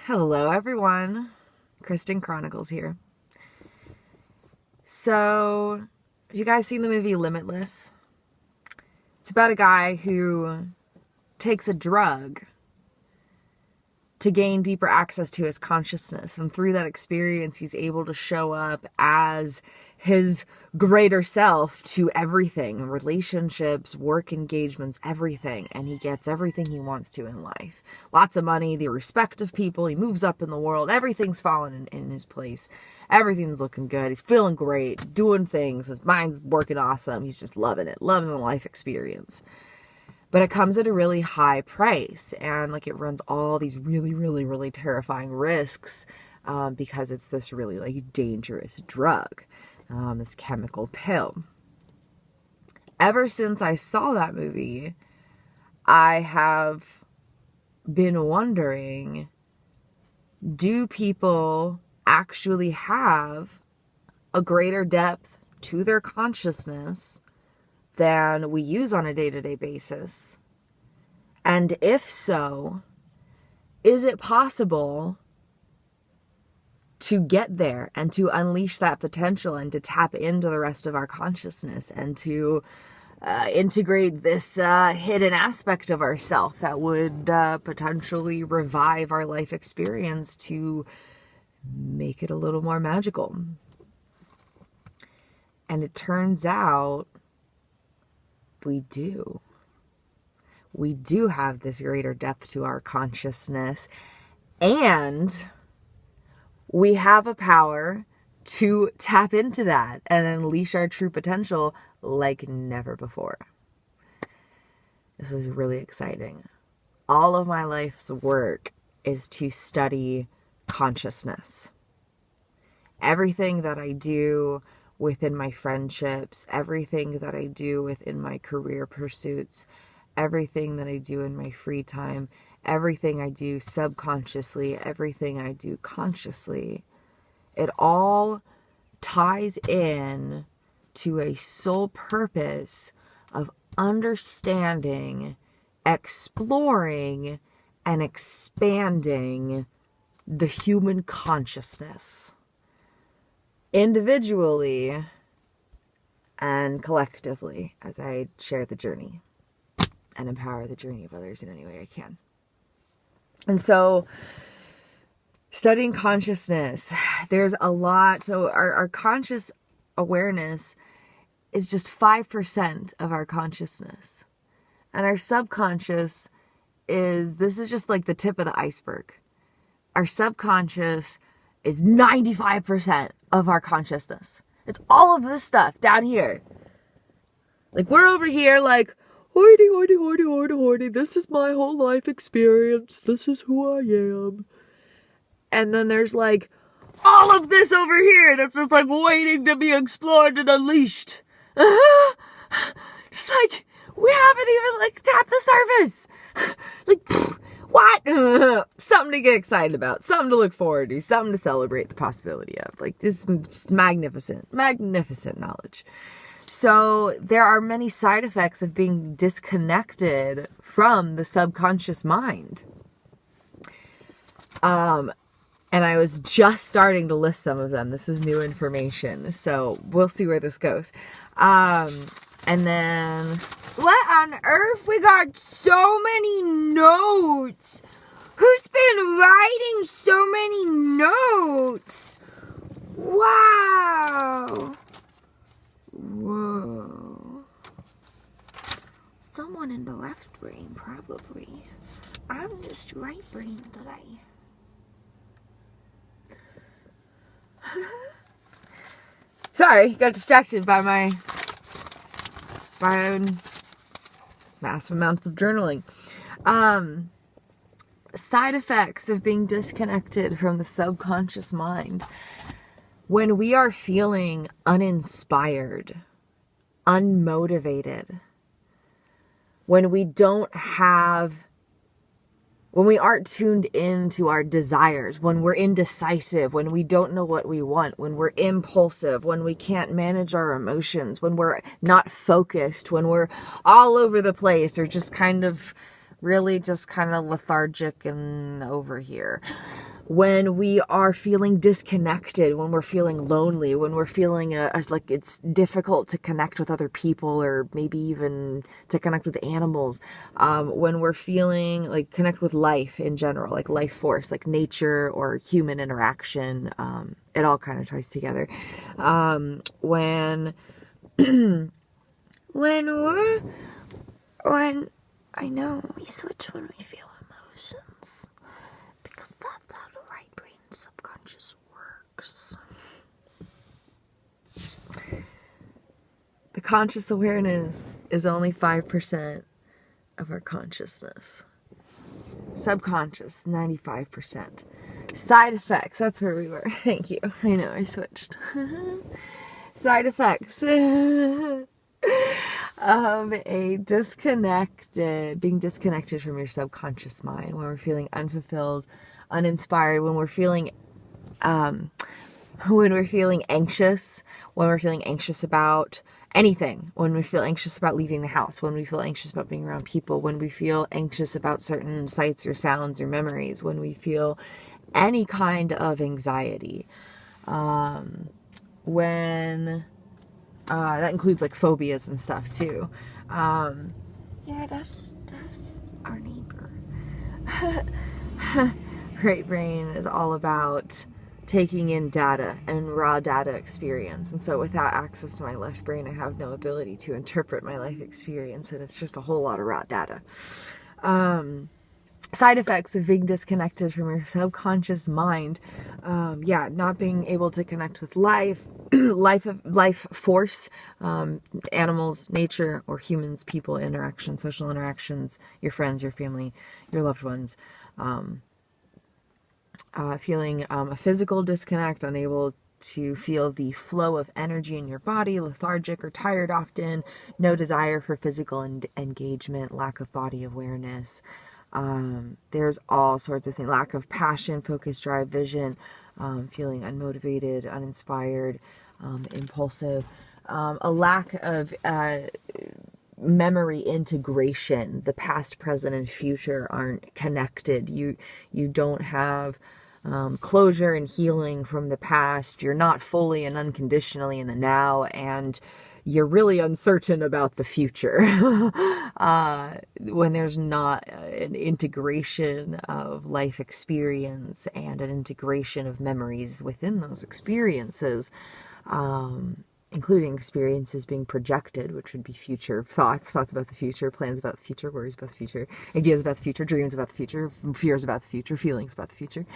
Hello, everyone. Kristin Chronicles here. So, have you guys seen the movie Limitless? It's about a guy who takes a drug to gain deeper access to his consciousness. And through that experience, he's able to show up as his greater self to everything, relationships, work engagements, everything. And he gets everything he wants to in life. Lots of money, the respect of people. He moves up in the world. Everything's falling in his place. Everything's looking good. He's feeling great, doing things. His mind's working awesome. He's just loving it, loving the life experience. But it comes at a really high price, and it runs all these really terrifying risks because it's this really dangerous drug, this chemical pill. Ever since I saw that movie, I have been wondering, do people actually have a greater depth to their consciousness than we use on a day-to-day basis? And if so, is it possible to get there and to unleash that potential and to tap into the rest of our consciousness and to integrate this hidden aspect of ourself that would potentially revive our life experience to make it a little more magical? And it turns out we do. We do have this greater depth to our consciousness, and we have a power to tap into that and unleash our true potential like never before. This is really exciting. All of my life's work is to study consciousness. Everything that I do within my friendships, everything that I do within my career pursuits, everything that I do in my free time, everything I do subconsciously, everything I do consciously, it all ties in to a sole purpose of understanding, exploring, and expanding the human consciousness, individually and collectively, as I share the journey and empower the journey of others in any way I can. And so, studying consciousness, there's a lot. So our conscious awareness is just 5% of our consciousness. And our subconscious this is just like the tip of the iceberg. Our subconscious is 95% of our consciousness. It's all of this stuff down here. We're over here hoity, this is my whole life experience. This is who I am. And then there's all of this over here that's just waiting to be explored and unleashed. Just we haven't even tapped the surface. What? Something to get excited about, something to look forward to, something to celebrate the possibility of. This is magnificent knowledge. So there are many side effects of being disconnected from the subconscious mind. And I was just starting to list some of them. This is new information, so we'll see where this goes. And then, what on earth? We got so many notes. Who's been writing so many notes? Wow. Whoa. Someone in the left brain, probably. I'm just right brain today. Sorry, got distracted by my massive amounts of journaling. Side effects of being disconnected from the subconscious mind. When we are feeling uninspired, unmotivated, when we aren't tuned into our desires, when we're indecisive, when we don't know what we want, when we're impulsive, when we can't manage our emotions, when we're not focused, when we're all over the place or just kind of lethargic and over here. when we are feeling disconnected, when we're feeling lonely, when we're feeling like it's difficult to connect with other people, or maybe even to connect with animals, when we're feeling like connect with life in general, like life force, like nature or human interaction, it all kind of ties together. When I know we switch when we feel emotions, because that's how the right brain subconscious works. The conscious awareness is only 5% of our consciousness. Subconscious, 95%. Side effects, that's where we were. Thank you. I know, I switched. Side effects of being disconnected from your subconscious mind, when we're feeling unfulfilled, uninspired, when we're feeling anxious, when we're feeling anxious about anything, when we feel anxious about leaving the house, when we feel anxious about being around people, when we feel anxious about certain sights or sounds or memories, when we feel any kind of anxiety, when that includes like phobias and stuff too. Yeah, that's our neighbor. Right brain is all about taking in data and raw data experience. And so without access to my left brain, I have no ability to interpret my life experience, and it's just a whole lot of raw data. Side effects of being disconnected from your subconscious mind. Not being able to connect with life force, animals, nature, or humans, people, interaction, social interactions, your friends, your family, your loved ones. Feeling a physical disconnect, unable to feel the flow of energy in your body, lethargic or tired often, no desire for physical engagement, lack of body awareness. There's all sorts of things. Lack of passion, focus, drive, vision, feeling unmotivated, uninspired, impulsive, a lack of memory integration. The past, present, and future aren't connected. You don't have closure and healing from the past. You're not fully and unconditionally in the now, and you're really uncertain about the future when there's not an integration of life experience and an integration of memories within those experiences, including experiences being projected, which would be future thoughts about the future, plans about the future, worries about the future, ideas about the future, dreams about the future, fears about the future, feelings about the future.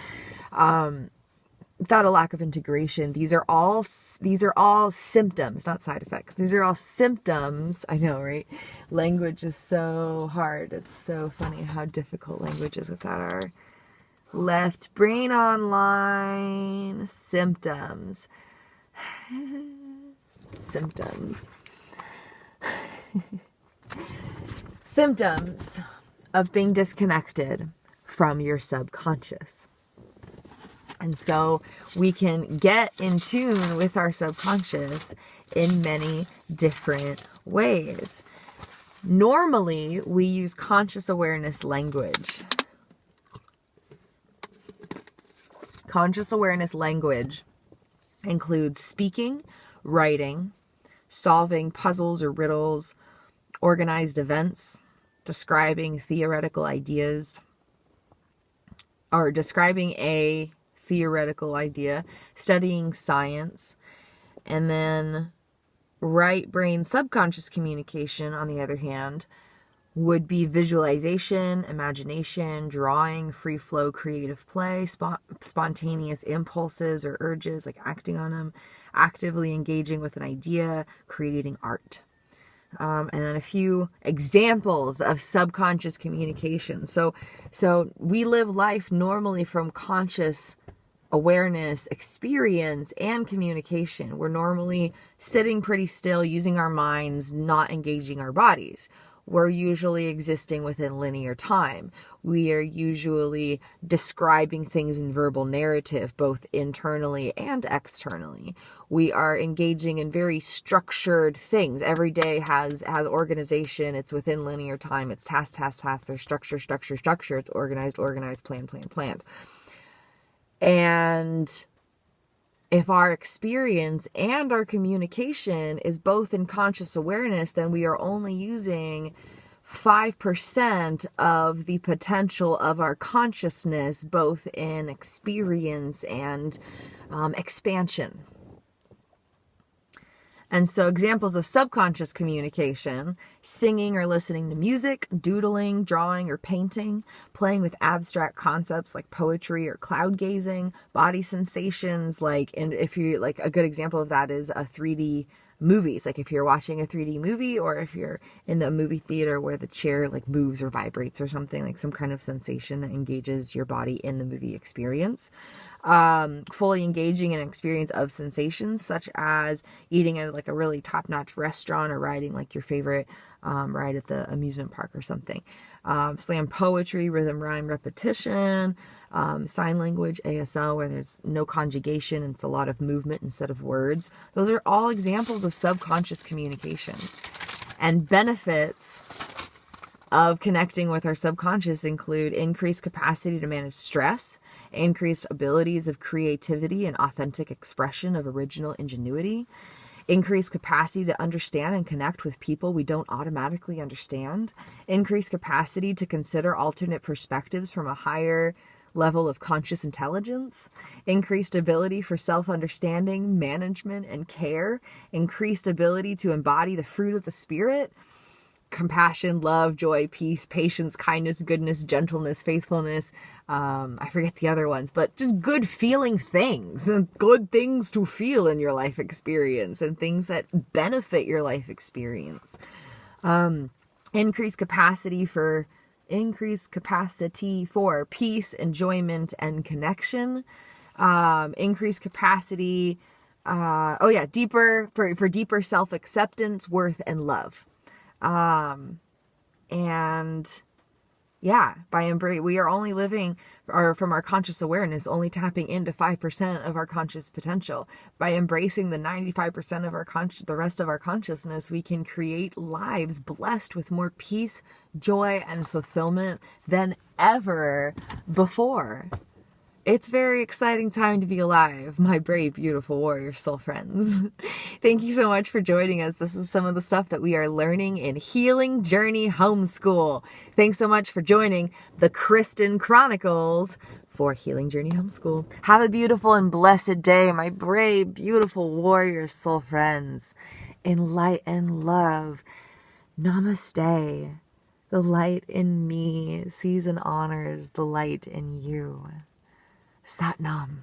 Without a lack of integration, these are all symptoms, not side effects. These are all symptoms. I know, right? Language is so hard. It's so funny how difficult language is without our left brain online. Symptoms. Symptoms of being disconnected from your subconscious. And so we can get in tune with our subconscious in many different ways. Normally, we use conscious awareness language. Conscious awareness language includes speaking, writing, solving puzzles or riddles, organized events, describing theoretical ideas, or describing a theoretical idea, studying science. And then right brain subconscious communication, on the other hand, would be visualization, imagination, drawing, free flow, creative play, spontaneous impulses or urges, like acting on them, actively engaging with an idea, creating art. And then a few examples of subconscious communication. So we live life normally from conscious awareness, experience, and communication. We're normally sitting pretty still, using our minds, not engaging our bodies. We're usually existing within linear time. We are usually describing things in verbal narrative, both internally and externally. We are engaging in very structured things. Every day has organization. It's within linear time. It's task. There's structure. It's organized, planned. And if our experience and our communication is both in conscious awareness, then we are only using 5% of the potential of our consciousness, both in experience and expansion. And so examples of subconscious communication: singing or listening to music, doodling, drawing or painting, playing with abstract concepts like poetry or cloud gazing, body sensations, and if you like, a good example of that is a 3D movies. Like if you're watching a 3D movie, or if you're in the movie theater where the chair like moves or vibrates or something, like some kind of sensation that engages your body in the movie experience. Fully engaging in an experience of sensations, such as eating at like a really top-notch restaurant, or riding like your favorite ride at the amusement park or something. Slam poetry, rhythm, rhyme, repetition, sign language, ASL, where there's no conjugation and it's a lot of movement instead of words. Those are all examples of subconscious communication. And benefits of connecting with our subconscious include increased capacity to manage stress, increased abilities of creativity and authentic expression of original ingenuity, increased capacity to understand and connect with people we don't automatically understand, increased capacity to consider alternate perspectives from a higher level of conscious intelligence, increased ability for self-understanding, management, and care, increased ability to embody the fruit of the Spirit: compassion, love, joy, peace, patience, kindness, goodness, gentleness, faithfulness. I forget the other ones, but just good feeling things, and good things to feel in your life experience, and things that benefit your life experience. Increased capacity for peace, enjoyment, and connection. Increased capacity, deeper self-acceptance, worth, and love. We are only living from our conscious awareness, only tapping into 5% of our conscious potential. By embracing the 95% of the rest of our consciousness, we can create lives blessed with more peace, joy, and fulfillment than ever before. It's a very exciting time to be alive, my brave, beautiful warrior soul friends. Thank you so much for joining us. This is some of the stuff that we are learning in Healing Journey Homeschool. Thanks so much for joining the Kristin Chronicles for Healing Journey Homeschool. Have a beautiful and blessed day, my brave, beautiful warrior soul friends. In light and love, namaste. The light in me sees and honors the light in you. Sat Nam.